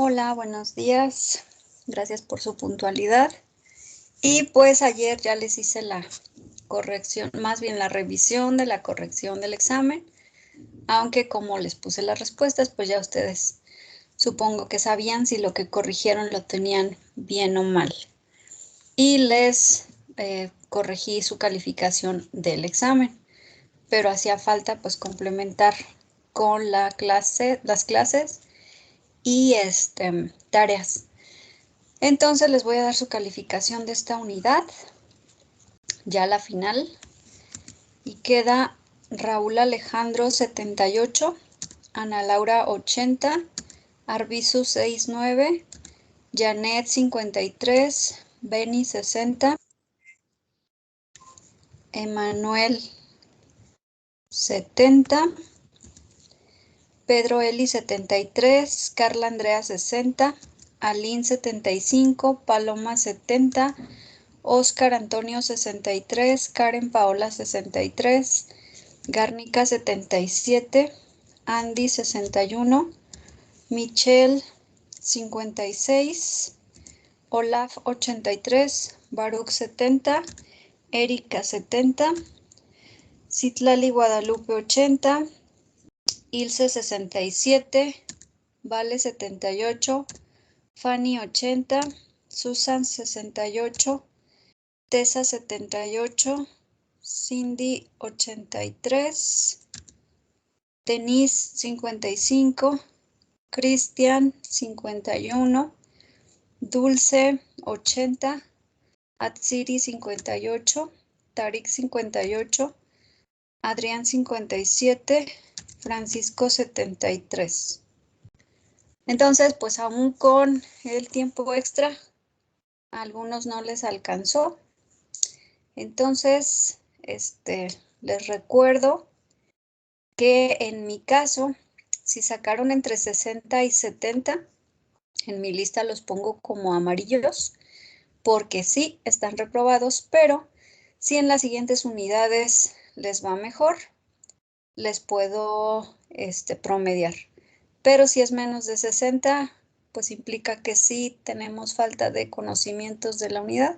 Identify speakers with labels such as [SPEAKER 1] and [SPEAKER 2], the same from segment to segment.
[SPEAKER 1] Hola, buenos días. Gracias por su puntualidad. Y pues ayer ya les hice la corrección, más bien la revisión de la corrección del examen, aunque como les puse las respuestas, pues ya ustedes supongo que sabían si lo que corrigieron lo tenían bien o mal. Y les corregí su calificación del examen, pero hacía falta pues complementar con las clases y tareas. Entonces les voy a dar su calificación de esta unidad, ya la final, y queda Raúl Alejandro 78, Ana Laura 80, Arbizu 69, Janet 53, Beni 60, Emanuel 70, Pedro Eli 73, Carla Andrea 60, Aline 75, Paloma 70, Oscar Antonio 63, Karen Paola 63, Garnica 77, Andy 61, Michelle 56, Olaf 83, Baruch 70, Erika 70, Citlali Guadalupe 80, Ilse 67, Vale 78, Fanny 80, Susan 68, Tessa 78, Cindy 83, Denise 55, Cristian 51, Dulce 80, Atsiri 58, Tarik 58, Adrián 57, Francisco 73. Entonces, pues aún con el tiempo extra, a algunos no les alcanzó. Entonces, les recuerdo que en mi caso, si sacaron entre 60 y 70, en mi lista los pongo como amarillos, porque sí, están reprobados, pero si en las siguientes unidades les va mejor, les puedo promediar. Pero si es menos de 60, pues implica que sí tenemos falta de conocimientos de la unidad.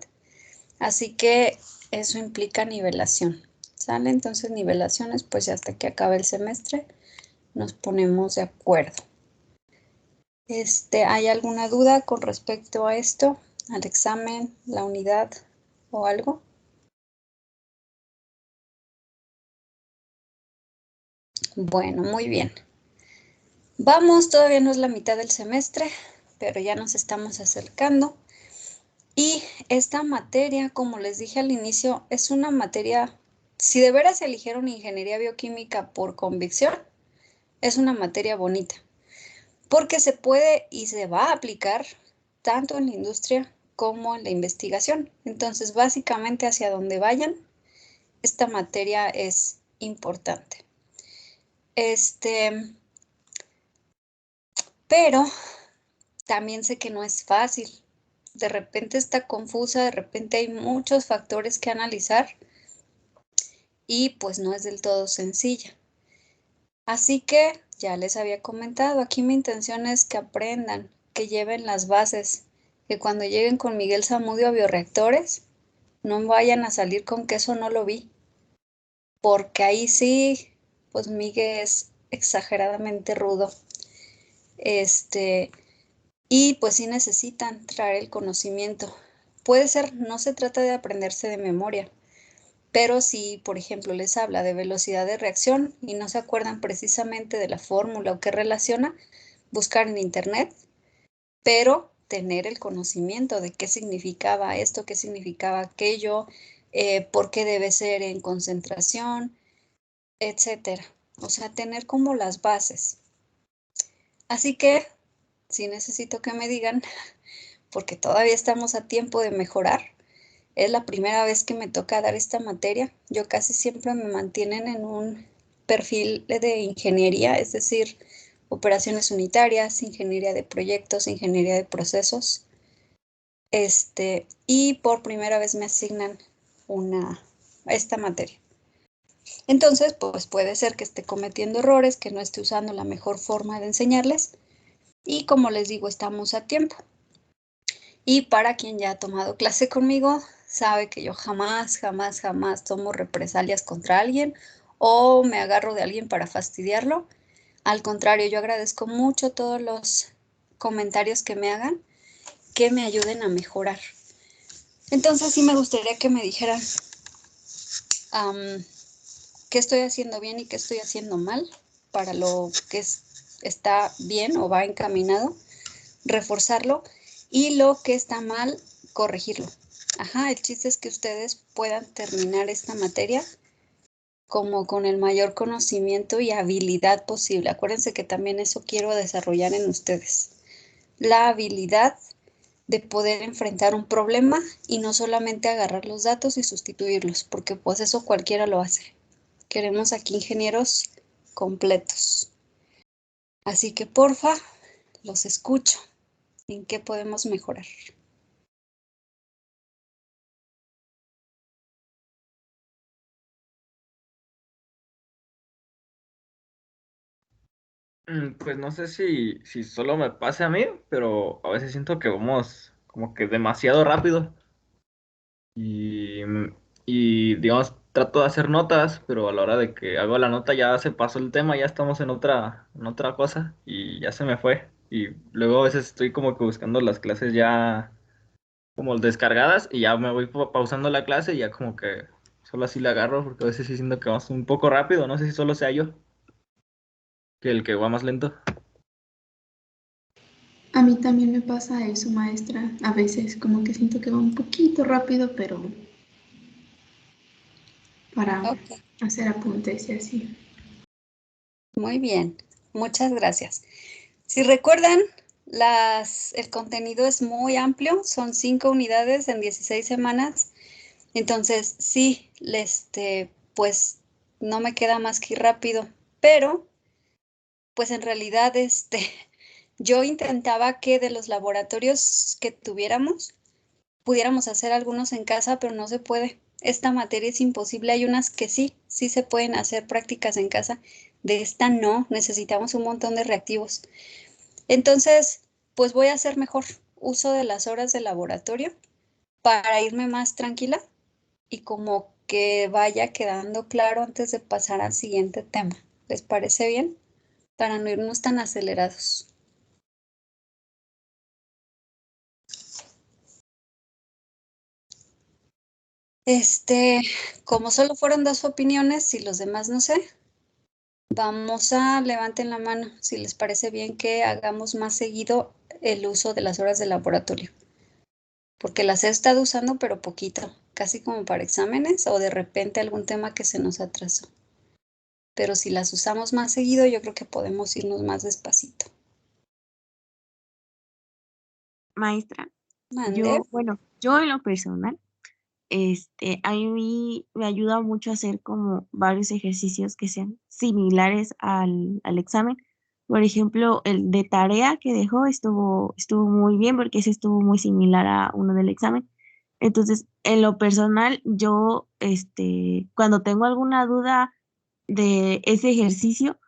[SPEAKER 1] Así que eso implica nivelación. ¿Sale? Entonces nivelaciones, pues hasta que acabe el semestre nos ponemos de acuerdo. ¿Hay alguna duda con respecto a esto, al examen, la unidad o algo? Bueno, muy bien. Vamos, todavía no es la mitad del semestre, pero ya nos estamos acercando. Y esta materia, como les dije al inicio, es una materia, si de veras eligieron ingeniería bioquímica por convicción, es una materia bonita, porque se puede y se va a aplicar tanto en la industria como en la investigación. Entonces, básicamente hacia donde vayan, esta materia es importante. Pero también sé que no es fácil. De repente está confusa, de repente hay muchos factores que analizar y pues no es del todo sencilla. Así que ya les había comentado, aquí mi intención es que aprendan, que lleven las bases, que cuando lleguen con Miguel Zamudio a bioreactores, no vayan a salir con que eso no lo vi, porque ahí sí, pues Miguel es exageradamente rudo. Y pues sí necesitan traer el conocimiento. Puede ser, no se trata de aprenderse de memoria, pero si, por ejemplo, les habla de velocidad de reacción y no se acuerdan precisamente de la fórmula o qué relaciona, buscar en internet, pero tener el conocimiento de qué significaba esto, qué significaba aquello, por qué debe ser en concentración, etcétera. O sea, tener como las bases. Así que, sí necesito que me digan, porque todavía estamos a tiempo de mejorar. Es la primera vez que me toca dar esta materia. Yo casi siempre me mantienen en un perfil de ingeniería, es decir, operaciones unitarias, ingeniería de proyectos, ingeniería de procesos. Y por primera vez me asignan esta materia. Entonces, pues puede ser que esté cometiendo errores, que no esté usando la mejor forma de enseñarles, Y como les digo, estamos a tiempo. Y para quien ya ha tomado clase conmigo, sabe que yo jamás, jamás, jamás tomo represalias contra alguien o me agarro de alguien para fastidiarlo. Al contrario, yo agradezco mucho todos los comentarios que me hagan, que me ayuden a mejorar. Entonces sí me gustaría que me dijeran qué estoy haciendo bien y qué estoy haciendo mal para lo que está bien o va encaminado, reforzarlo, y lo que está mal, corregirlo. Ajá, el chiste es que ustedes puedan terminar esta materia como con el mayor conocimiento y habilidad posible. Acuérdense que también eso quiero desarrollar en ustedes. La habilidad de poder enfrentar un problema y no solamente agarrar los datos y sustituirlos, porque pues eso cualquiera lo hace. Queremos aquí ingenieros completos. Así que porfa, los escucho. ¿En qué podemos mejorar?
[SPEAKER 2] Pues no sé si solo me pase a mí, pero a veces siento que vamos como que demasiado rápido y, y digamos, trato de hacer notas, pero a la hora de que hago la nota ya se pasó el tema, ya estamos en otra cosa y ya se me fue. Y luego a veces estoy como que buscando las clases ya como descargadas y ya me voy pausando la clase y ya como que solo así la agarro porque a veces sí siento que vamos un poco rápido, no sé si solo sea yo, que el que va más lento.
[SPEAKER 3] A mí también me pasa eso, maestra. A veces como que siento que va un poquito rápido, pero para
[SPEAKER 1] Ok,
[SPEAKER 3] hacer apuntes y así.
[SPEAKER 1] muy bien. Muchas gracias. Si recuerdan, el contenido es muy amplio, son 5 unidades en 16 semanas. Entonces, sí, pues no me queda más que ir rápido, pero pues en realidad, yo intentaba que de los laboratorios que tuviéramos, pudiéramos hacer algunos en casa, pero no se puede. Esta materia es imposible. Hay unas que sí, sí se pueden hacer prácticas en casa. De esta no, necesitamos un montón de reactivos. Entonces, pues voy a hacer mejor uso de las horas de laboratorio para irme más tranquila y como que vaya quedando claro antes de pasar al siguiente tema. ¿Les parece bien? Para no irnos tan acelerados. Este, como solo fueron 2 opiniones y los demás no sé, vamos a levanten la mano si les parece bien que hagamos más seguido el uso de las horas de laboratorio, porque las he estado usando pero poquito, casi como para exámenes o de repente algún tema que se nos atrasó. Pero si las usamos más seguido, yo creo que podemos irnos más despacito.
[SPEAKER 4] Maestra,
[SPEAKER 1] Mande.
[SPEAKER 4] yo en lo personal, a mí me ayuda mucho a hacer como varios ejercicios que sean similares al examen. Por ejemplo, el de tarea que dejó estuvo muy bien porque ese estuvo muy similar a uno del examen. Entonces, en lo personal, yo, cuando tengo alguna duda de ese ejercicio,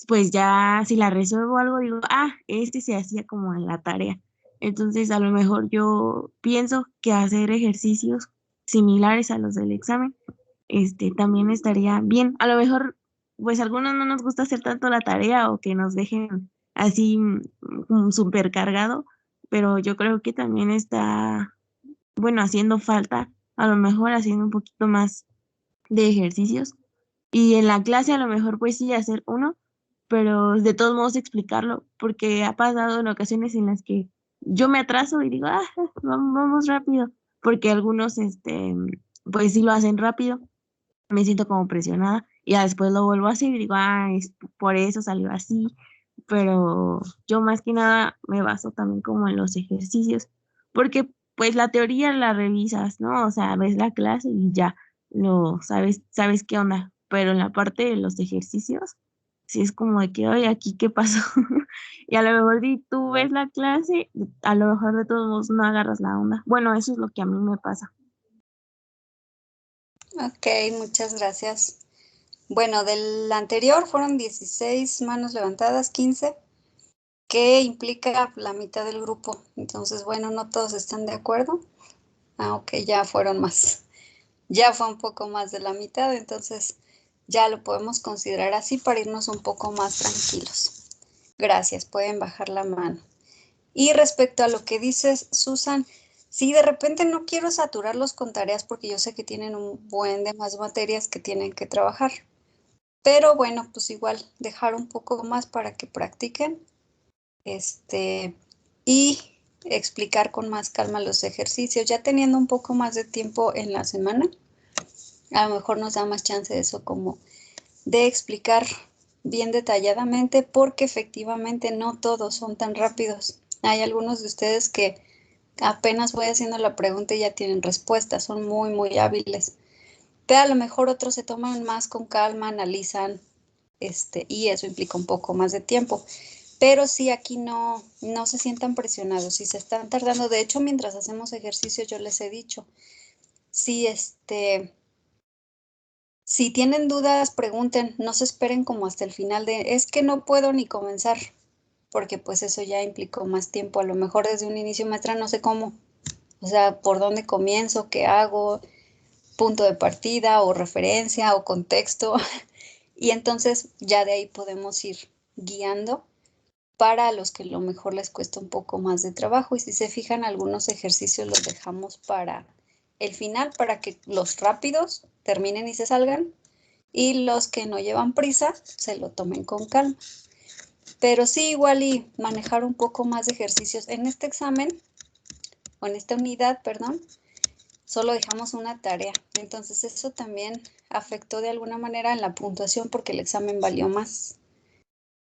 [SPEAKER 4] pues ya si la resuelvo algo, digo, este se hacía como en la tarea. Entonces, a lo mejor yo pienso que hacer ejercicios similares a los del examen, también estaría bien. A lo mejor, pues a algunos no nos gusta hacer tanto la tarea o que nos dejen así súper cargado, pero yo creo que también está, bueno, haciendo falta, a lo mejor haciendo un poquito más de ejercicios y en la clase a lo mejor, pues sí, hacer uno, pero de todos modos explicarlo, porque ha pasado en ocasiones en las que yo me atraso y digo, vamos rápido, porque algunos, pues sí lo hacen rápido, me siento como presionada y ya después lo vuelvo a hacer y digo, es por eso salió así, pero yo más que nada me baso también como en los ejercicios, porque pues la teoría la revisas, ¿no? O sea, ves la clase y ya lo sabes qué onda, pero en la parte de los ejercicios, sí es como de que, oye, aquí qué pasó. Y a lo mejor si tú ves la clase, a lo mejor de todos modos no agarras la onda. Bueno, eso es lo que a mí me pasa.
[SPEAKER 1] Ok, muchas gracias. Bueno, del anterior fueron 16 manos levantadas, 15. que implica la mitad del grupo. Entonces, bueno, no todos están de acuerdo. Ok, ya fueron más. Ya fue un poco más de la mitad, entonces ya lo podemos considerar así para irnos un poco más tranquilos. Gracias, pueden bajar la mano. Y respecto a lo que dices, Susan, sí, de repente no quiero saturarlos con tareas porque yo sé que tienen un buen de más materias que tienen que trabajar. Pero bueno, pues igual dejar un poco más para que practiquen y explicar con más calma los ejercicios. Ya teniendo un poco más de tiempo en la semana, a lo mejor nos da más chance de eso, como de explicar bien detalladamente, porque efectivamente no todos son tan rápidos. Hay algunos de ustedes que apenas voy haciendo la pregunta y ya tienen respuesta, son muy, muy hábiles. Pero a lo mejor otros se toman más con calma, analizan, y eso implica un poco más de tiempo. Pero sí, aquí no se sientan presionados, si se están tardando. De hecho, mientras hacemos ejercicios, yo les he dicho, si si tienen dudas, pregunten, no se esperen como hasta el final de, es que no puedo ni comenzar, porque pues eso ya implicó más tiempo. A lo mejor desde un inicio, maestra, no sé cómo, o sea, por dónde comienzo, qué hago, punto de partida o referencia o contexto. Y entonces ya de ahí podemos ir guiando para los que a lo mejor les cuesta un poco más de trabajo. Y si se fijan, algunos ejercicios los dejamos para el final, para que los rápidos terminen y se salgan, y los que no llevan prisa se lo tomen con calma. Pero sí, igual y manejar un poco más de ejercicios. En este examen, o en esta unidad, perdón, solo dejamos una tarea. Entonces eso también afectó de alguna manera en la puntuación porque el examen valió más.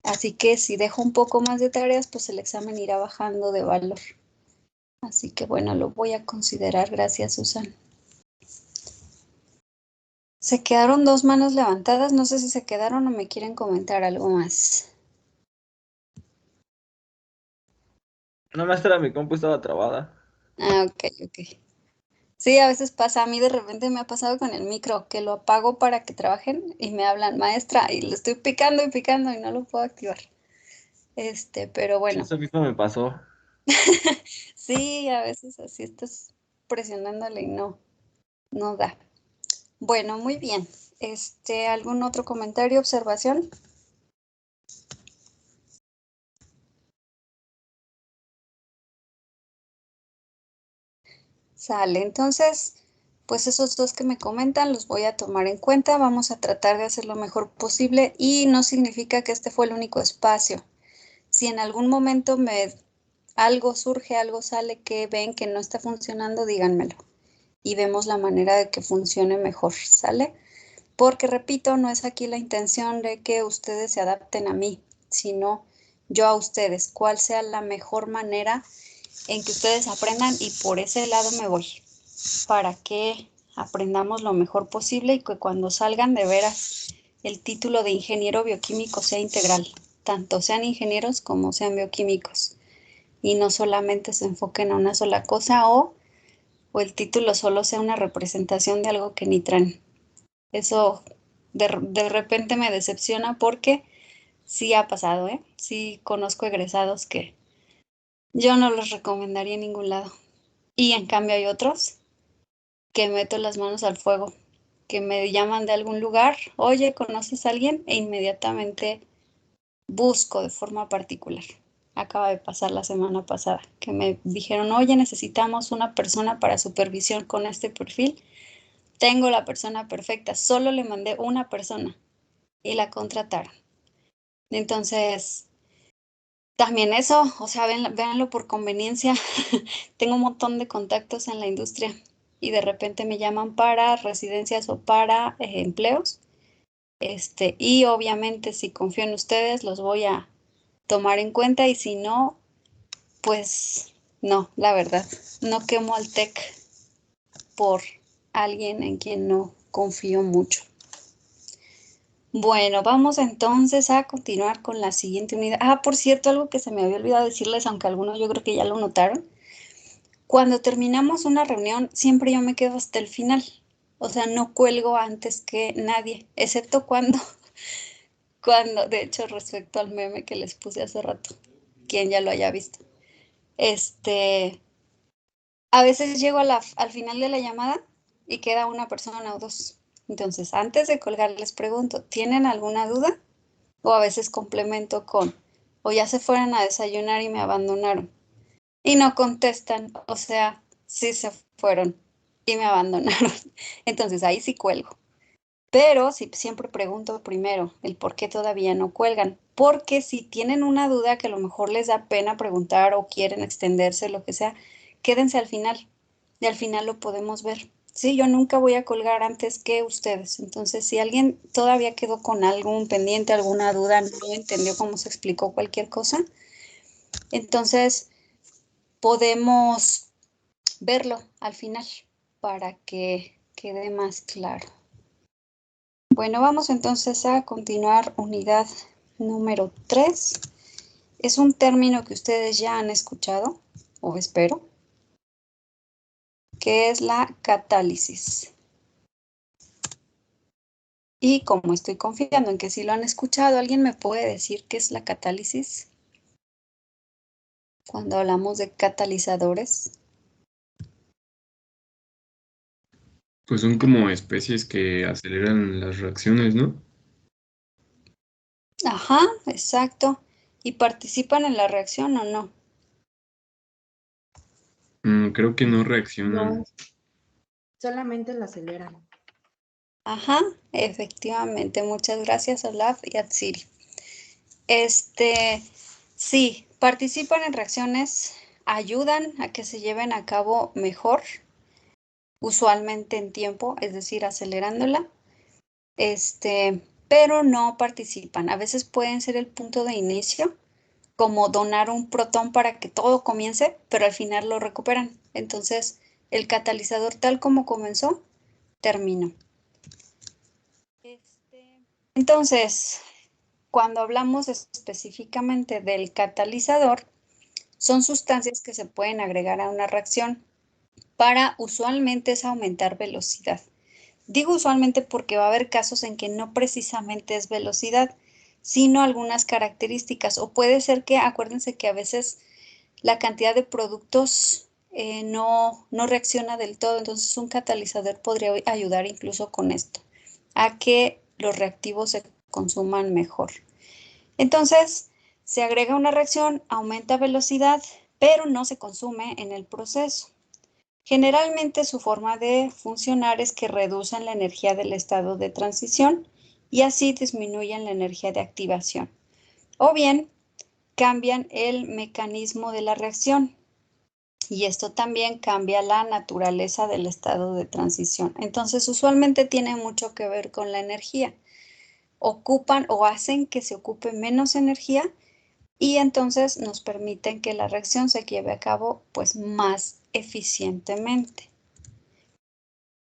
[SPEAKER 1] Así que si dejo un poco más de tareas, pues el examen irá bajando de valor. Así que bueno, lo voy a considerar. Gracias, Susan. Se quedaron dos manos levantadas. No sé si se quedaron o me quieren comentar algo más.
[SPEAKER 2] No, maestra, mi compu estaba trabada.
[SPEAKER 1] Ok. Sí, a veces pasa. A mí de repente me ha pasado con el micro, que lo apago para que trabajen y me hablan, maestra, y le estoy picando y picando y no lo puedo activar. Pero
[SPEAKER 2] Sí,
[SPEAKER 1] bueno.
[SPEAKER 2] eso mismo me pasó.
[SPEAKER 1] Sí, a veces así estás presionándole y no da. Bueno, muy bien. ¿Algún otro comentario, observación? Sale, entonces, pues esos dos que me comentan los voy a tomar en cuenta. Vamos a tratar de hacer lo mejor posible y no significa que este fue el único espacio. Si en algún momento algo surge, algo sale que ven que no está funcionando, díganmelo y vemos la manera de que funcione mejor, ¿sale? Porque repito, no es aquí la intención de que ustedes se adapten a mí, sino yo a ustedes, cuál sea la mejor manera en que ustedes aprendan, y por ese lado me voy, para que aprendamos lo mejor posible y que cuando salgan de veras el título de ingeniero bioquímico sea integral, tanto sean ingenieros como sean bioquímicos, y no solamente se enfoquen a una sola cosa o el título solo sea una representación de algo que ni traen. Eso de repente me decepciona porque sí ha pasado, ¿eh? Sí conozco egresados que yo no los recomendaría en ningún lado. Y en cambio hay otros que meto las manos al fuego, que me llaman de algún lugar, oye, ¿conoces a alguien? E inmediatamente busco de forma particular. Acaba de pasar la semana pasada, que me dijeron, oye, necesitamos una persona para supervisión con este perfil. Tengo la persona perfecta, solo le mandé una persona y la contrataron. Entonces, también eso, o sea, véanlo por conveniencia. Tengo un montón de contactos en la industria y de repente me llaman para residencias o para empleos. Y obviamente si confío en ustedes, los voy a tomar en cuenta, y si no, pues no, la verdad, no quemo al TEC por alguien en quien no confío mucho. Bueno, vamos entonces a continuar con la siguiente unidad. Ah, por cierto, algo que se me había olvidado decirles, aunque algunos yo creo que ya lo notaron. Cuando terminamos una reunión, siempre yo me quedo hasta el final. O sea, no cuelgo antes que nadie, excepto cuando, de hecho, respecto al meme que les puse hace rato. quien ya lo haya visto. A veces llego al final de la llamada y queda una persona o dos. Entonces, antes de colgar les pregunto, ¿tienen alguna duda? O a veces complemento con, o ya se fueron a desayunar y me abandonaron. Y no contestan, o sea, sí se fueron y me abandonaron. Entonces, ahí sí cuelgo. Pero sí, siempre pregunto primero el por qué todavía no cuelgan. Porque si tienen una duda que a lo mejor les da pena preguntar o quieren extenderse, lo que sea, quédense al final. Y al final lo podemos ver. Sí, yo nunca voy a colgar antes que ustedes. Entonces, si alguien todavía quedó con algún pendiente, alguna duda, no entendió cómo se explicó cualquier cosa, entonces podemos verlo al final para que quede más claro. Bueno, vamos entonces a continuar unidad número 3. Es un término que ustedes ya han escuchado, o espero, que es la catálisis. Y como estoy confiando en que sí lo han escuchado, ¿alguien me puede decir qué es la catálisis? Cuando hablamos de catalizadores.
[SPEAKER 5] Pues son como especies que aceleran las reacciones, ¿no?
[SPEAKER 1] Ajá, exacto. ¿Y participan en la reacción o no?
[SPEAKER 5] Creo que no reaccionan.
[SPEAKER 6] No, solamente la aceleran.
[SPEAKER 1] Ajá, efectivamente. Muchas gracias, Olaf y Atsiri. Sí, participan en reacciones, ayudan a que se lleven a cabo mejor, usualmente en tiempo, es decir, acelerándola, pero no participan. A veces pueden ser el punto de inicio, como donar un protón para que todo comience, pero al final lo recuperan. Entonces, el catalizador tal como comenzó, terminó. Entonces, cuando hablamos específicamente del catalizador, son sustancias que se pueden agregar a una reacción para usualmente es aumentar velocidad. Digo usualmente porque va a haber casos en que no precisamente es velocidad, sino algunas características. O puede ser que, acuérdense que a veces la cantidad de productos no reacciona del todo, entonces un catalizador podría ayudar incluso con esto, a que los reactivos se consuman mejor. Entonces, se agrega una reacción, aumenta velocidad, pero no se consume en el proceso. Generalmente su forma de funcionar es que reducen la energía del estado de transición y así disminuyen la energía de activación. O bien, cambian el mecanismo de la reacción y esto también cambia la naturaleza del estado de transición. Entonces, usualmente tiene mucho que ver con la energía. Ocupan o hacen que se ocupe menos energía y entonces nos permiten que la reacción se lleve a cabo pues más eficientemente.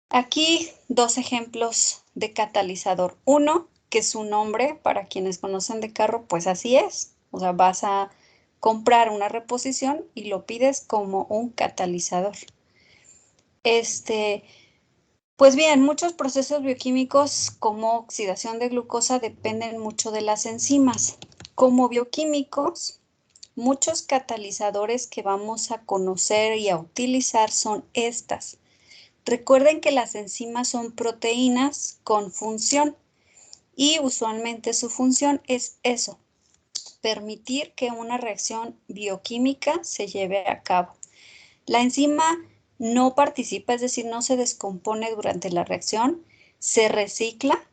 [SPEAKER 1] Aquí dos ejemplos de catalizador. Uno, que su nombre, para quienes conocen de carro, pues así es. O sea, vas a comprar una reposición y lo pides como un catalizador. Pues bien, muchos procesos bioquímicos como oxidación de glucosa dependen mucho de las enzimas. Como bioquímicos, muchos catalizadores que vamos a conocer y a utilizar son estas. Recuerden que las enzimas son proteínas con función y usualmente su función es eso, permitir que una reacción bioquímica se lleve a cabo. La enzima no participa, es decir, no se descompone durante la reacción, se recicla.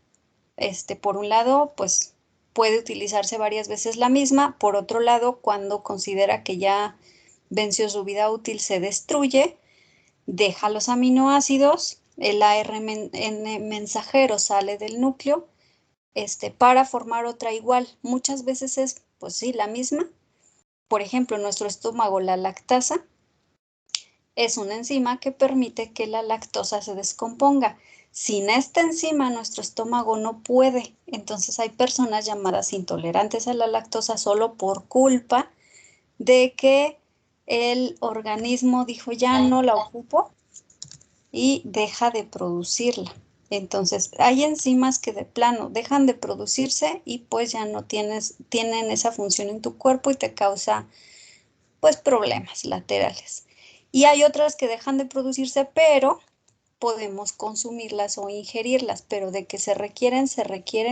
[SPEAKER 1] Por un lado, pues puede utilizarse varias veces la misma. Por otro lado, cuando considera que ya venció su vida útil, se destruye, deja los aminoácidos, el ARN mensajero sale del núcleo para formar otra igual. Muchas veces es, pues sí, la misma. Por ejemplo, en nuestro estómago, la lactasa es una enzima que permite que la lactosa se descomponga. Sin esta enzima, nuestro estómago no puede. Entonces hay personas llamadas intolerantes a la lactosa solo por culpa de que el organismo dijo ya no la ocupo y deja de producirla. Entonces, hay enzimas que de plano dejan de producirse y pues ya no tienen esa función en tu cuerpo y te causa pues problemas laterales. Y hay otras que dejan de producirse, pero podemos consumirlas o ingerirlas, pero de que se requieren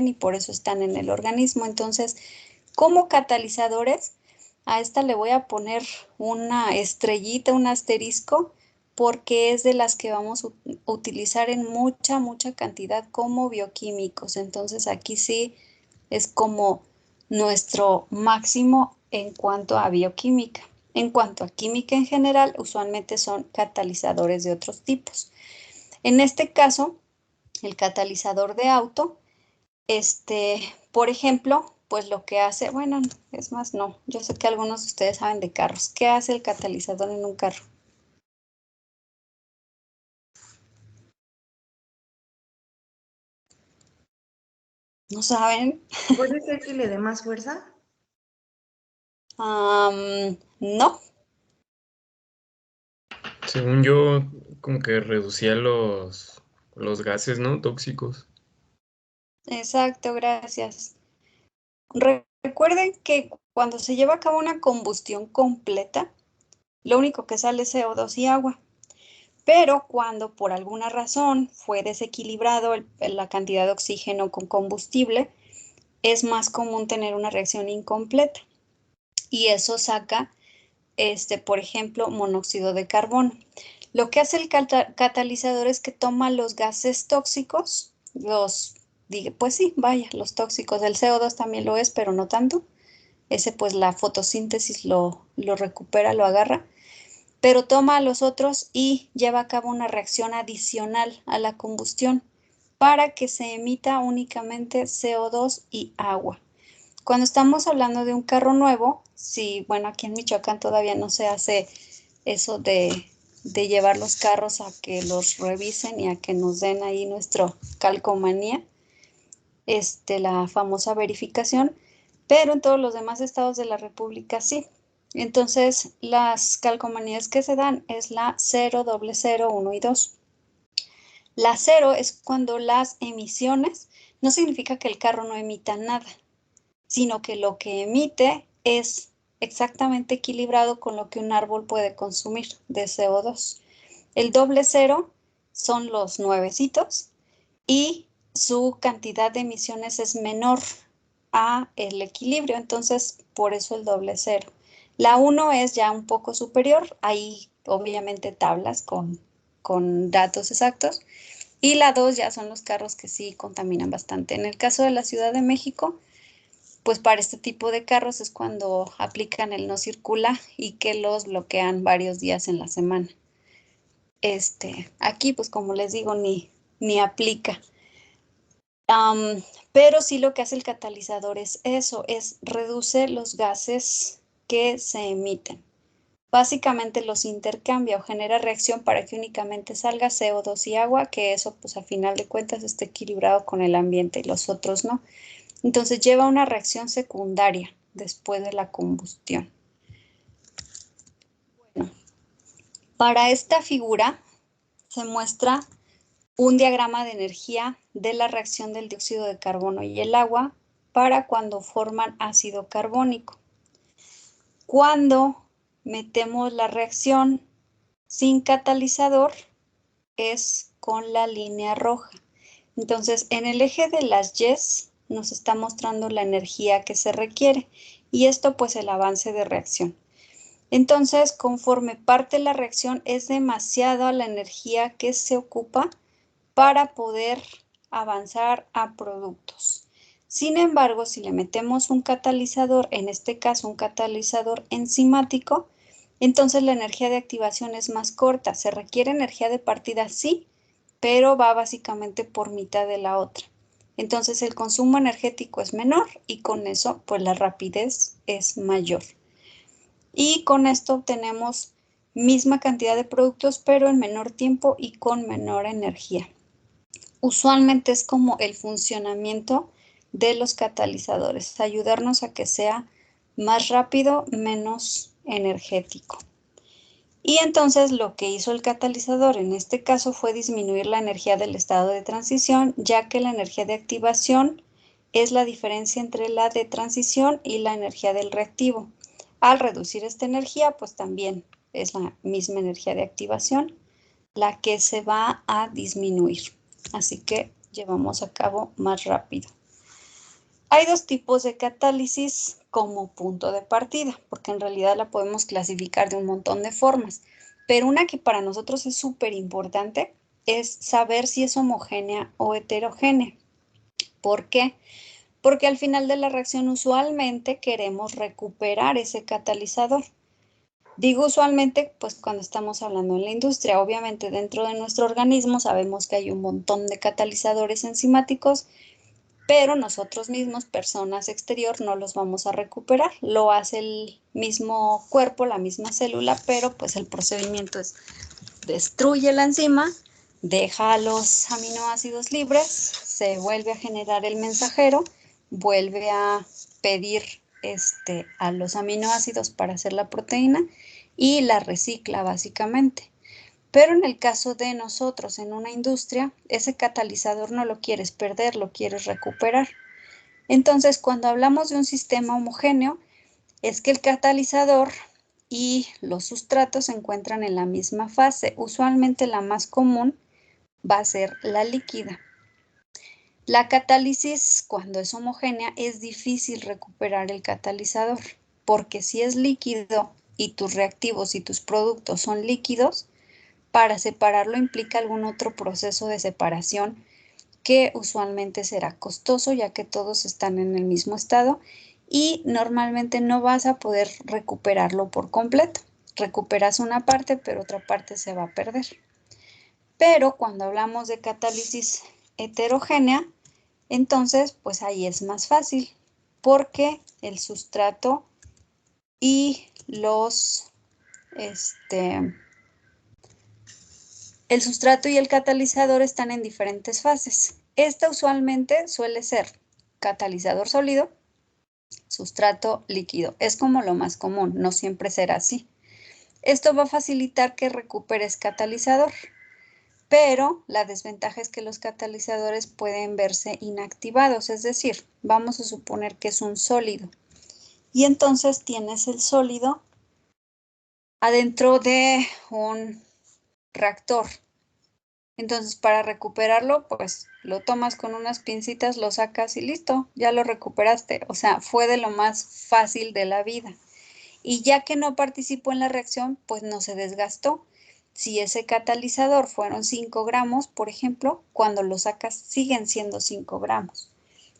[SPEAKER 1] y por eso están en el organismo. Entonces, como catalizadores, a esta le voy a poner una estrellita, un asterisco, porque es de las que vamos a utilizar en mucha cantidad como bioquímicos. Entonces, aquí sí es como nuestro máximo en cuanto a bioquímica. En cuanto a química en general, usualmente son catalizadores de otros tipos. En este caso, el catalizador de auto, por ejemplo, pues lo que hace, bueno, es más, no, yo sé que algunos de ustedes saben de carros. ¿Qué hace el catalizador en un carro? ¿No saben?
[SPEAKER 6] ¿Puede ser que le dé más fuerza?
[SPEAKER 1] No,
[SPEAKER 5] Según yo, como que reducía los gases, ¿no? Tóxicos.
[SPEAKER 1] exacto, gracias. Recuerden que cuando se lleva a cabo una combustión completa, lo único que sale es CO2 y agua. Pero cuando por alguna razón fue desequilibrado la cantidad de oxígeno con combustible, es más común tener una reacción incompleta. Y eso saca, por ejemplo, monóxido de carbono. Lo que hace el catalizador es que toma los gases tóxicos, pues sí, vaya, los tóxicos. El CO2 también lo es, pero no tanto. Ese pues la fotosíntesis lo recupera, lo agarra, pero toma a los otros y lleva a cabo una reacción adicional a la combustión para que se emita únicamente CO2 y agua. Cuando estamos hablando de un carro nuevo, sí, bueno, aquí en Michoacán todavía no se hace eso de llevar los carros a que los revisen y a que nos den ahí nuestro calcomanía, la famosa verificación, pero en todos los demás estados de la República sí. Entonces, las calcomanías que se dan es la 0, 0, 1 y 2. La 0 es cuando las emisiones, no significa que el carro no emita nada, sino que lo que emite es exactamente equilibrado con lo que un árbol puede consumir de CO2. El 0 son los nuevecitos y su cantidad de emisiones es menor a el equilibrio, entonces por eso el 0. La 1 es ya un poco superior, hay obviamente tablas con datos exactos, y la 2 ya son los carros que sí contaminan bastante. En el caso de la Ciudad de México, pues para este tipo de carros es cuando aplican el no circula y que los bloquean varios días en la semana. Aquí pues como les digo ni aplica. Pero sí lo que hace el catalizador es eso, es reduce los gases que se emiten. Básicamente los intercambia o genera reacción para que únicamente salga CO2 y agua, que eso pues a final de cuentas esté equilibrado con el ambiente y los otros no. Entonces lleva una reacción secundaria después de la combustión. Bueno, para esta figura se muestra un diagrama de energía de la reacción del dióxido de carbono y el agua para cuando forman ácido carbónico. Cuando metemos la reacción sin catalizador es con la línea roja. Entonces, en el eje de las Y's nos está mostrando la energía que se requiere y esto pues el avance de reacción. Entonces, conforme parte la reacción es demasiada la energía que se ocupa para poder avanzar a productos. Sin embargo, si le metemos un catalizador, en este caso un catalizador enzimático, entonces la energía de activación es más corta. Se requiere energía de partida, sí, pero va básicamente por mitad de la otra. Entonces el consumo energético es menor y con eso pues la rapidez es mayor. Y con esto obtenemos misma cantidad de productos, pero en menor tiempo y con menor energía. Usualmente es como el funcionamiento de los catalizadores, ayudarnos a que sea más rápido, menos energético. Y entonces lo que hizo el catalizador en este caso fue disminuir la energía del estado de transición, ya que la energía de activación es la diferencia entre la de transición y la energía del reactivo. Al reducir esta energía, pues también es la misma energía de activación la que se va a disminuir. Así que llevamos a cabo más rápido. Hay dos tipos de catálisis como punto de partida, porque en realidad la podemos clasificar de un montón de formas, pero una que para nosotros es súper importante es saber si es homogénea o heterogénea. ¿Por qué? Porque al final de la reacción usualmente queremos recuperar ese catalizador. Digo usualmente, pues cuando estamos hablando en la industria, obviamente dentro de nuestro organismo sabemos que hay un montón de catalizadores enzimáticos, pero nosotros mismos, personas exterior, no los vamos a recuperar. Lo hace el mismo cuerpo, la misma célula, pero pues el procedimiento es destruye la enzima, deja a los aminoácidos libres, se vuelve a generar el mensajero, vuelve a pedir a los aminoácidos para hacer la proteína y la recicla básicamente. Pero en el caso de nosotros en una industria, ese catalizador no lo quieres perder, lo quieres recuperar. Entonces, cuando hablamos de un sistema homogéneo, es que el catalizador y los sustratos se encuentran en la misma fase. Usualmente la más común va a ser la líquida. La catálisis, cuando es homogénea, es difícil recuperar el catalizador, porque si es líquido y tus reactivos y tus productos son líquidos, para separarlo implica algún otro proceso de separación que usualmente será costoso, ya que todos están en el mismo estado y normalmente no vas a poder recuperarlo por completo. Recuperas una parte, pero otra parte se va a perder. Pero cuando hablamos de catálisis heterogénea, entonces pues ahí es más fácil, porque el sustrato y el sustrato y el catalizador están en diferentes fases. Esta usualmente suele ser catalizador sólido, sustrato líquido. Es como lo más común, no siempre será así. Esto va a facilitar que recuperes catalizador, pero la desventaja es que los catalizadores pueden verse inactivados, es decir, vamos a suponer que es un sólido. Y entonces tienes el sólido adentro de un reactor. Entonces, para recuperarlo, pues lo tomas con unas pincitas, lo sacas y listo, ya lo recuperaste. O sea, fue de lo más fácil de la vida. Y ya que no participó en la reacción, pues no se desgastó. Si ese catalizador fueron 5 gramos, por ejemplo, cuando lo sacas siguen siendo 5 gramos.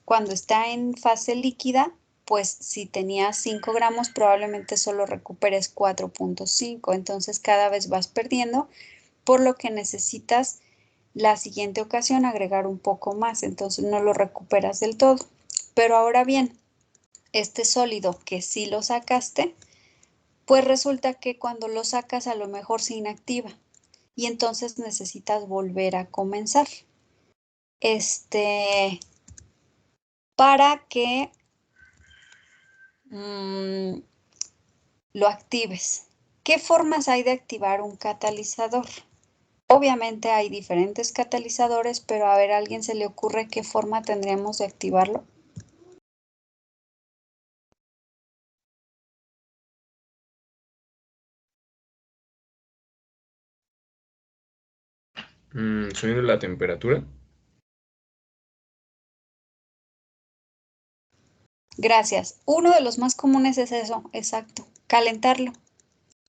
[SPEAKER 1] Cuando está en fase líquida, pues si tenías 5 gramos, probablemente solo recuperes 4.5. Entonces cada vez vas perdiendo, por lo que necesitas la siguiente ocasión agregar un poco más, entonces no lo recuperas del todo. Pero ahora bien, este sólido que sí lo sacaste, pues resulta que cuando lo sacas a lo mejor se inactiva y entonces necesitas volver a comenzar. Para que lo actives. ¿Qué formas hay de activar un catalizador? Obviamente hay diferentes catalizadores, pero a ver, ¿a alguien se le ocurre qué forma tendríamos de activarlo?
[SPEAKER 5] Subiendo la temperatura.
[SPEAKER 1] Gracias. Uno de los más comunes es eso, exacto, calentarlo,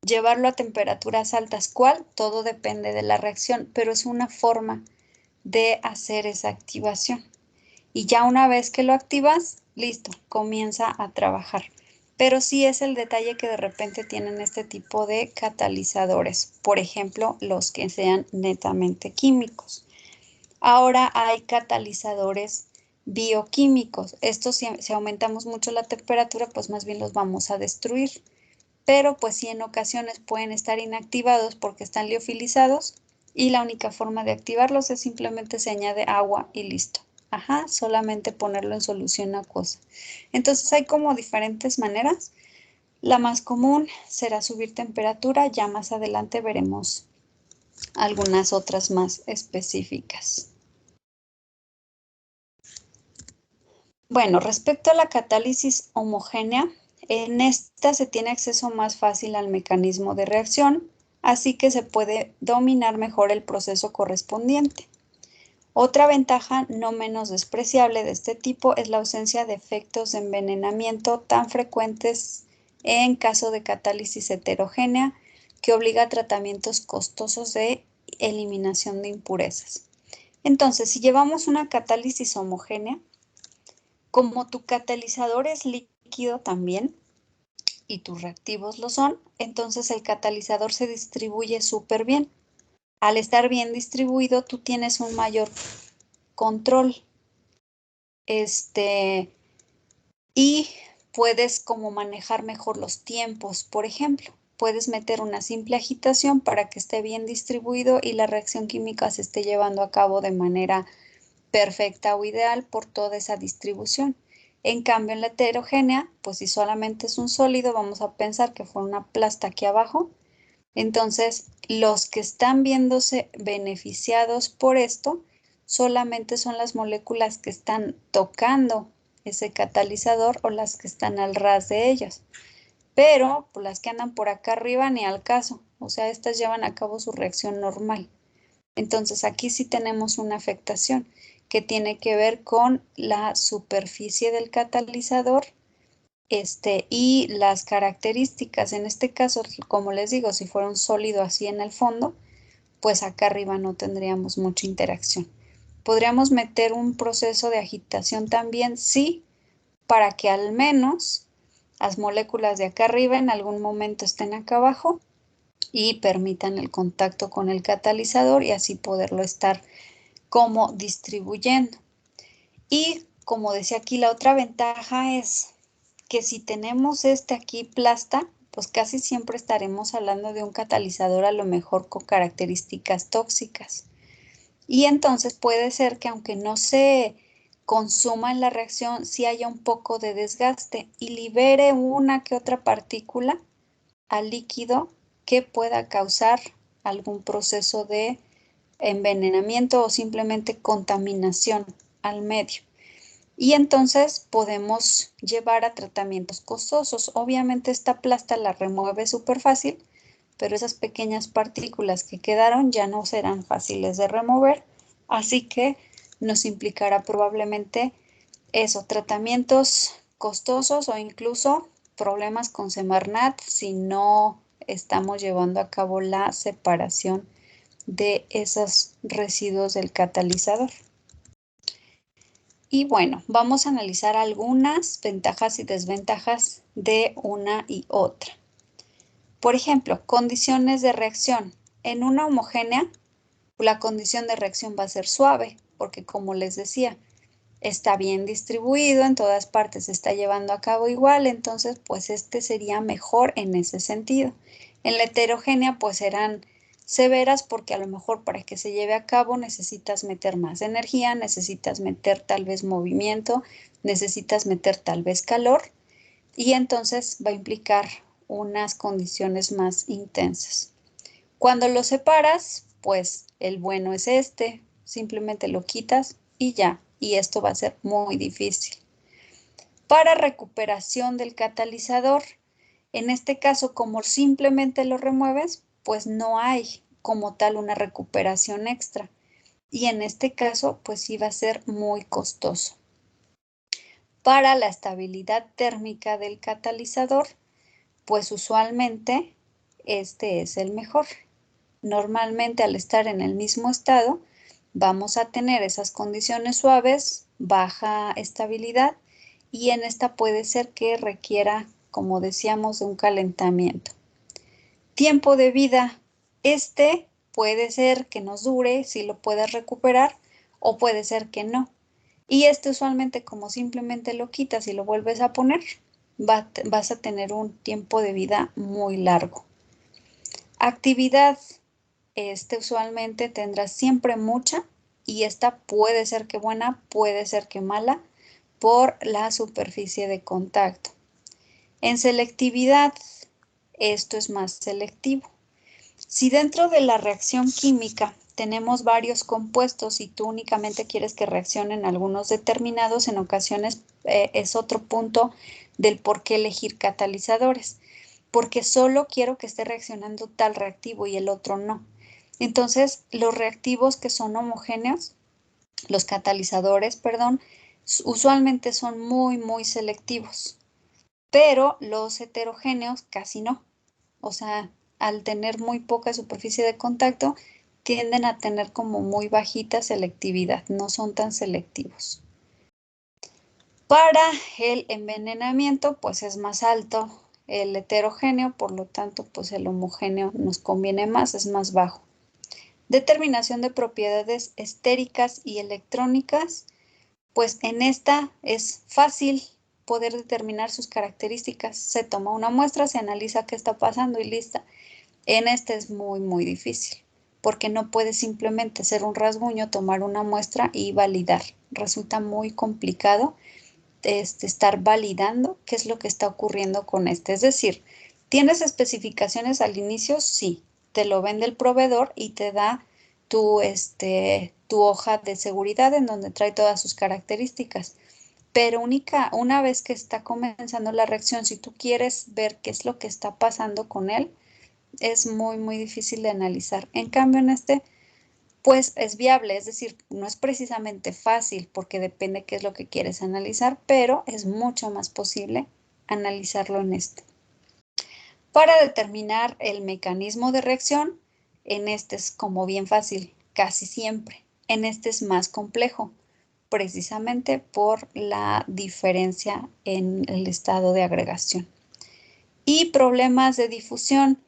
[SPEAKER 1] llevarlo a temperaturas altas. ¿Cuál? Todo depende de la reacción, pero es una forma de hacer esa activación. Y ya una vez que lo activas, listo, comienza a trabajar. Pero sí es el detalle que de repente tienen este tipo de catalizadores, por ejemplo, los que sean netamente químicos. Ahora hay catalizadores bioquímicos. Estos, si aumentamos mucho la temperatura, pues más bien los vamos a destruir. Pero pues sí, en ocasiones pueden estar inactivados porque están liofilizados y la única forma de activarlos es simplemente se añade agua y listo. Ajá, solamente ponerlo en solución acuosa. Entonces hay como diferentes maneras, La más común será subir temperatura, ya más adelante veremos algunas otras más específicas. Bueno, respecto a la catálisis homogénea, en esta se tiene acceso más fácil al mecanismo de reacción, así que se puede dominar mejor el proceso correspondiente. Otra ventaja no menos despreciable de este tipo es la ausencia de efectos de envenenamiento tan frecuentes en caso de catálisis heterogénea, que obliga a tratamientos costosos de eliminación de impurezas. Entonces, si llevamos una catálisis homogénea, como tu catalizador es líquido también y tus reactivos lo son, entonces el catalizador se distribuye súper bien. Al estar bien distribuido, tú tienes un mayor control y puedes como manejar mejor los tiempos. Por ejemplo, puedes meter una simple agitación para que esté bien distribuido y la reacción química se esté llevando a cabo de manera perfecta o ideal por toda esa distribución. En cambio, en la heterogénea, pues si solamente es un sólido, vamos a pensar que fue una plasta aquí abajo. Entonces, los que están viéndose beneficiados por esto solamente son las moléculas que están tocando ese catalizador o las que están al ras de ellas. Pero pues, las que andan por acá arriba ni al caso. O sea, estas llevan a cabo su reacción normal. Entonces, aquí sí tenemos una afectación que tiene que ver con la superficie del catalizador y las características. En este caso, como les digo, si fuera un sólido así en el fondo, pues acá arriba no tendríamos mucha interacción. Podríamos meter un proceso de agitación también, sí, para que al menos las moléculas de acá arriba en algún momento estén acá abajo y permitan el contacto con el catalizador y así poderlo estar como distribuyendo. Y como decía aquí, la otra ventaja es que si tenemos aquí plasta, pues casi siempre estaremos hablando de un catalizador a lo mejor con características tóxicas. Y entonces puede ser que aunque no se consuma en la reacción, sí haya un poco de desgaste y libere una que otra partícula al líquido que pueda causar algún proceso de envenenamiento o simplemente contaminación al medio. Y entonces podemos llevar a tratamientos costosos. Obviamente esta plasta la remueve súper fácil, pero esas pequeñas partículas que quedaron ya no serán fáciles de remover, así que nos implicará probablemente eso, tratamientos costosos o incluso problemas con Semarnat si no estamos llevando a cabo la separación de esos residuos del catalizador. Y bueno, vamos a analizar algunas ventajas y desventajas de una y otra. Por ejemplo, condiciones de reacción. En una homogénea, la condición de reacción va a ser suave, porque como les decía, está bien distribuido, en todas partes se está llevando a cabo igual, entonces pues sería mejor en ese sentido. En la heterogénea pues serán severas porque a lo mejor para que se lleve a cabo necesitas meter más energía, necesitas meter tal vez movimiento, necesitas meter tal vez calor y entonces va a implicar unas condiciones más intensas. Cuando lo separas, pues el bueno es simplemente lo quitas y ya, y esto va a ser muy difícil. Para recuperación del catalizador, en este caso, como simplemente lo remueves, pues no hay como tal una recuperación extra. Y en este caso, pues sí va a ser muy costoso. Para la estabilidad térmica del catalizador, pues usualmente este es el mejor. Normalmente al estar en el mismo estado, vamos a tener esas condiciones suaves, baja estabilidad y en esta puede ser que requiera, como decíamos, de un calentamiento. Tiempo de vida. Puede ser que nos dure, si lo puedes recuperar, o puede ser que no. Y usualmente como simplemente lo quitas y lo vuelves a poner, vas a tener un tiempo de vida muy largo. Actividad. Usualmente tendrá siempre mucha y esta puede ser que buena, puede ser que mala por la superficie de contacto. En selectividad, esto es más selectivo. Si dentro de la reacción química tenemos varios compuestos y tú únicamente quieres que reaccionen algunos determinados, en ocasiones es otro punto del por qué elegir catalizadores, porque solo quiero que esté reaccionando tal reactivo y el otro no. Entonces, los reactivos que son homogéneos, los catalizadores, perdón, usualmente son muy selectivos, pero los heterogéneos casi no. O sea, al tener muy poca superficie de contacto, tienden a tener como muy bajita selectividad, no son tan selectivos. Para el envenenamiento, pues es más alto el heterogéneo, por lo tanto, pues el homogéneo nos conviene más, es más bajo. Determinación de propiedades estéricas y electrónicas, pues en esta es fácil poder determinar sus características. Se toma una muestra, se analiza qué está pasando y lista. En este es muy difícil, porque no puedes simplemente hacer un rasguño, tomar una muestra y validar. Resulta muy complicado estar validando qué es lo que está ocurriendo con este. Es decir, ¿tienes especificaciones al inicio? Sí, te lo vende el proveedor y te da tu hoja de seguridad en donde trae todas sus características. Pero una vez que está comenzando la reacción, si tú quieres ver qué es lo que está pasando con él, es muy difícil de analizar. En cambio, en este, pues es viable, es decir, no es precisamente fácil porque depende qué es lo que quieres analizar, pero es mucho más posible analizarlo en este. Para determinar el mecanismo de reacción, en este es como bien fácil, casi siempre. En este es más complejo, precisamente por la diferencia en el estado de agregación. Y problemas de difusión.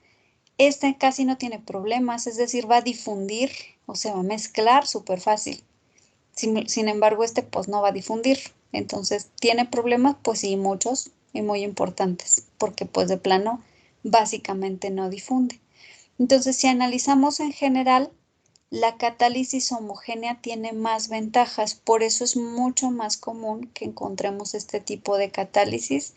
[SPEAKER 1] Este casi no tiene problemas, es decir, va a difundir o se va a mezclar súper fácil. Sin embargo, este pues no va a difundir. Entonces, ¿tiene problemas? Pues sí, muchos y muy importantes, porque pues de plano básicamente no difunde. Entonces, si analizamos en general, la catálisis homogénea tiene más ventajas, por eso es mucho más común que encontremos este tipo de catálisis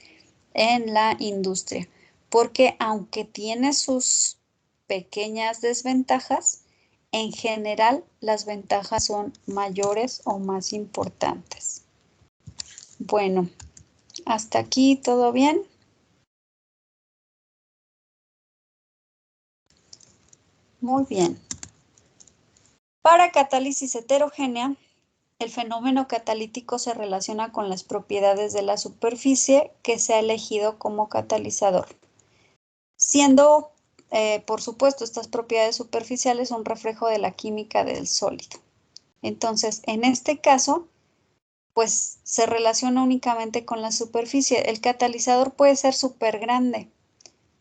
[SPEAKER 1] en la industria, porque aunque tiene sus pequeñas desventajas, en general las ventajas son mayores o más importantes. Bueno, hasta aquí todo bien. Muy bien. Para catálisis heterogénea, el fenómeno catalítico se relaciona con las propiedades de la superficie que se ha elegido como catalizador, siendo, por supuesto, estas propiedades superficiales un reflejo de la química del sólido. Entonces, en este caso, pues se relaciona únicamente con la superficie. El catalizador puede ser súper grande,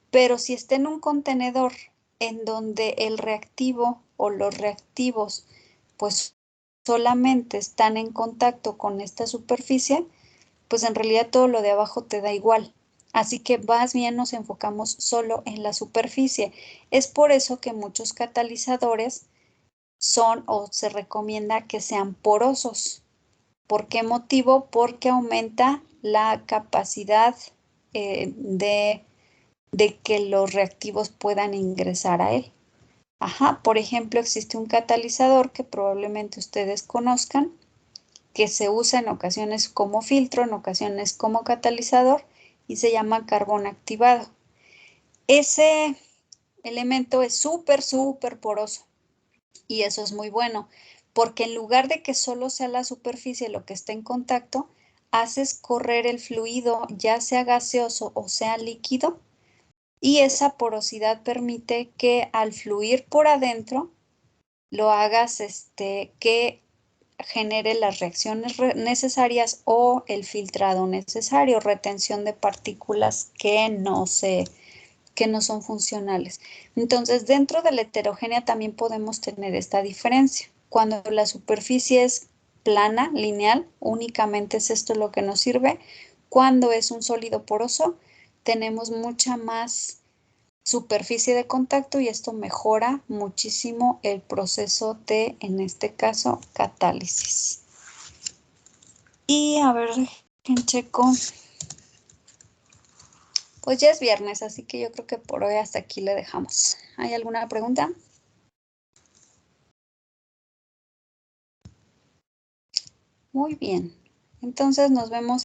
[SPEAKER 1] pero si está en un contenedor en donde el reactivo o los reactivos pues solamente están en contacto con esta superficie, pues en realidad todo lo de abajo te da igual. Así que más bien nos enfocamos solo en la superficie. Es por eso que muchos catalizadores son o se recomienda que sean porosos. ¿Por qué motivo? Porque aumenta la capacidad de que los reactivos puedan ingresar a él. Por ejemplo, existe un catalizador que probablemente ustedes conozcan, que se usa en ocasiones como filtro, en ocasiones como catalizador, y se llama carbón activado. Ese elemento es súper poroso, y eso es muy bueno, porque en lugar de que solo sea la superficie lo que esté en contacto, haces correr el fluido, ya sea gaseoso o sea líquido, y esa porosidad permite que al fluir por adentro lo hagas que genere las reacciones necesarias o el filtrado necesario, retención de partículas que no son funcionales. Entonces, dentro de la heterogénea también podemos tener esta diferencia. Cuando la superficie es plana, lineal, únicamente es esto lo que nos sirve. Cuando es un sólido poroso, tenemos mucha más superficie de contacto y esto mejora muchísimo el proceso de, en este caso, catálisis. Y a ver, checo. Pues ya es viernes, así que yo creo que por hoy hasta aquí le dejamos. ¿Hay alguna pregunta? Muy bien. Entonces nos vemos